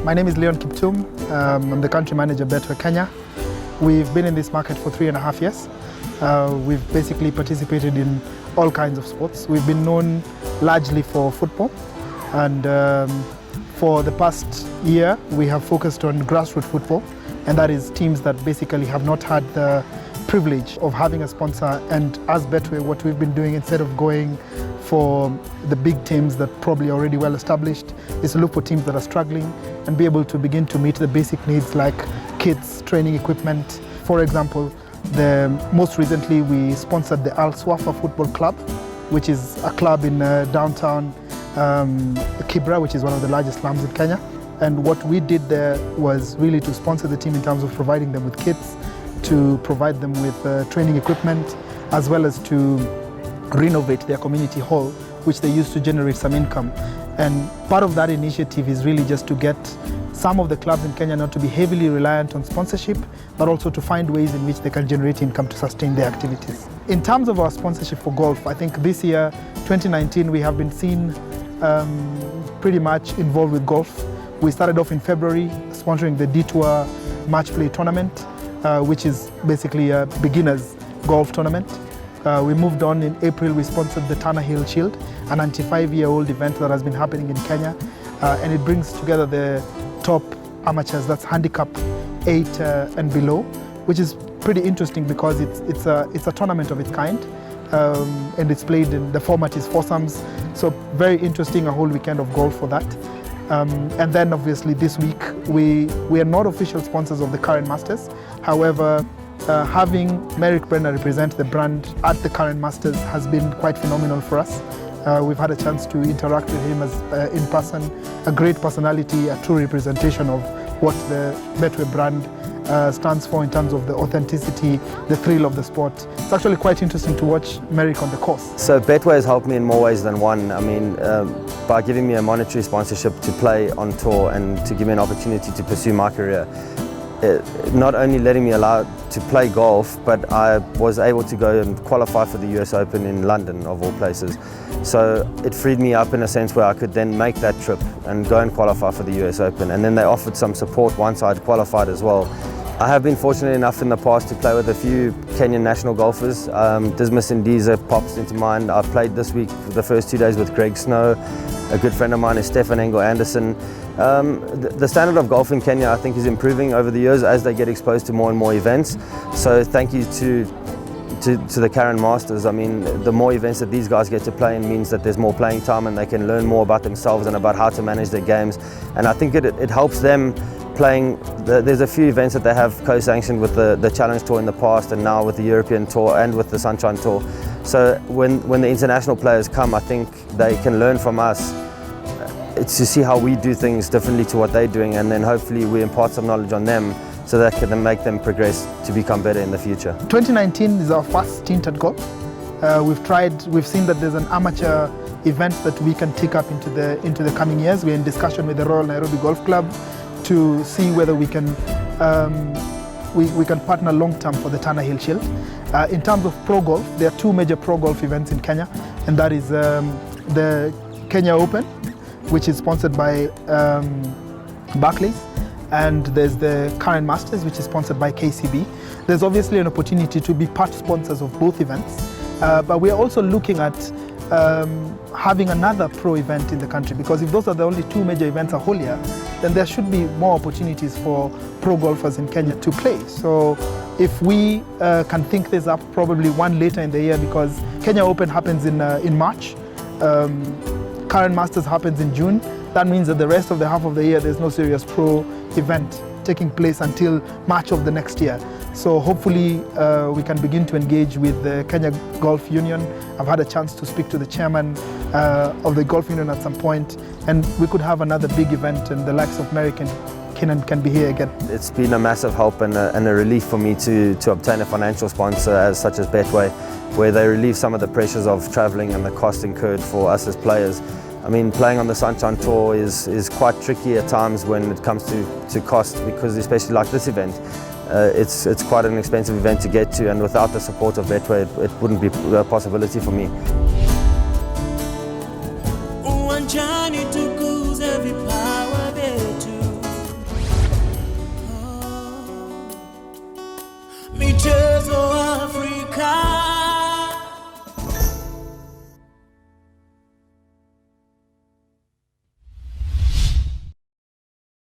My name is Kiptum. I'm the country manager at Betway, Kenya. We've been in this market for 3.5 years. We've basically participated in all kinds of sports. We've been known largely for football, and for the past year we have focused on grassroots football, and that is teams that basically have not had the privilege of having a sponsor. And as Betway, what we've been doing, instead of going for the big teams that probably are already well established, is to look for teams that are struggling and be able to begin to meet the basic needs like kits, training equipment. For example, most recently we sponsored the Al Swafa Football Club, which is a club in downtown Kibra, which is one of the largest slums in Kenya. And what we did there was really to sponsor the team in terms of providing them with kits, to provide them with training equipment, as well as to renovate their community hall, which they used to generate some income. And part of that initiative is really just to get some of the clubs in Kenya not to be heavily reliant on sponsorship, but also to find ways in which they can generate income to sustain their activities. In terms of our sponsorship for golf, I think this year, 2019, we have been seen pretty much involved with golf. We started off in February sponsoring the D-Tour Match Play Tournament, which is basically a beginner's golf tournament. We moved on in April, we sponsored the Tana Hill Shield, an 95-year-old event that has been happening in Kenya. And it brings together the top amateurs, that's handicap 8 and below, which is pretty interesting because it's a tournament of its kind. And it's played in, the format is foursomes. So very interesting, a whole weekend of golf for that. And then obviously this week, we are not official sponsors of the current Masters. However, having Merrick Bremner represent the brand at the current Masters has been quite phenomenal for us. We've had a chance to interact with him as in person, a great personality, a true representation of what the Betway brand stands for in terms of the authenticity, the thrill of the sport. It's actually quite interesting to watch Merrick on the course. So Betway has helped me in more ways than one. I mean, by giving me a monetary sponsorship to play on tour and to give me an opportunity to pursue my career. Not only letting me allow to play golf, but I was able to go and qualify for the US Open in London, of all places. So it freed me up in a sense where I could then make that trip and go and qualify for the US Open. And then they offered some support once I'd qualified as well. I have been fortunate enough in the past to play with a few Kenyan national golfers. Dismas Ndiza pops into mind. I've played this week for the first 2 days with Greg Snow. A good friend of mine is Stefan Engel Anderson. The standard of golf in Kenya, I think, is improving over the years as they get exposed to more and more events. So thank you to the current Masters. I mean, the more events that these guys get to play in means that there's more playing time and they can learn more about themselves and about how to manage their games. And I think it helps them playing. There's a few events that they have co-sanctioned with the Challenge Tour in the past, and now with the European Tour and with the Sunshine Tour. So when the international players come, I think they can learn from us. It's to see how we do things differently to what they're doing, and then hopefully we impart some knowledge on them so that can make them progress to become better in the future. 2019 is our first stint at golf. We've seen that there's an amateur event that we can take up into the coming years. We're in discussion with the Royal Nairobi Golf Club to see whether we can partner long term for the Tana Hill Shield. In terms of pro golf, there are 2 major pro golf events in Kenya, and that is the Kenya Open, which is sponsored by Barclays, and there's the current Masters, which is sponsored by KCB. There's obviously an opportunity to be part sponsors of both events, but we are also looking at having another pro event in the country, because if those are the only 2 major events a whole year, then there should be more opportunities for pro golfers in Kenya to play. So if we can think this up, probably one later in the year, because Kenya Open happens in March, current Masters happens in June. That means that the rest of the half of the year there's no serious pro event taking place until March of the next year. So hopefully we can begin to engage with the Kenya Golf Union. I've had a chance to speak to the chairman of the Golf Union at some point, and we could have another big event, and the likes of Merrick and Kenan can be here again. It's been a massive help and a relief for me to obtain a financial sponsor such as Betway, where they relieve some of the pressures of travelling and the cost incurred for us as players. I mean, playing on the Sunshine Tour is quite tricky at times when it comes to cost, because especially like this event, it's quite an expensive event to get to, and without the support of Betway, it wouldn't be a possibility for me.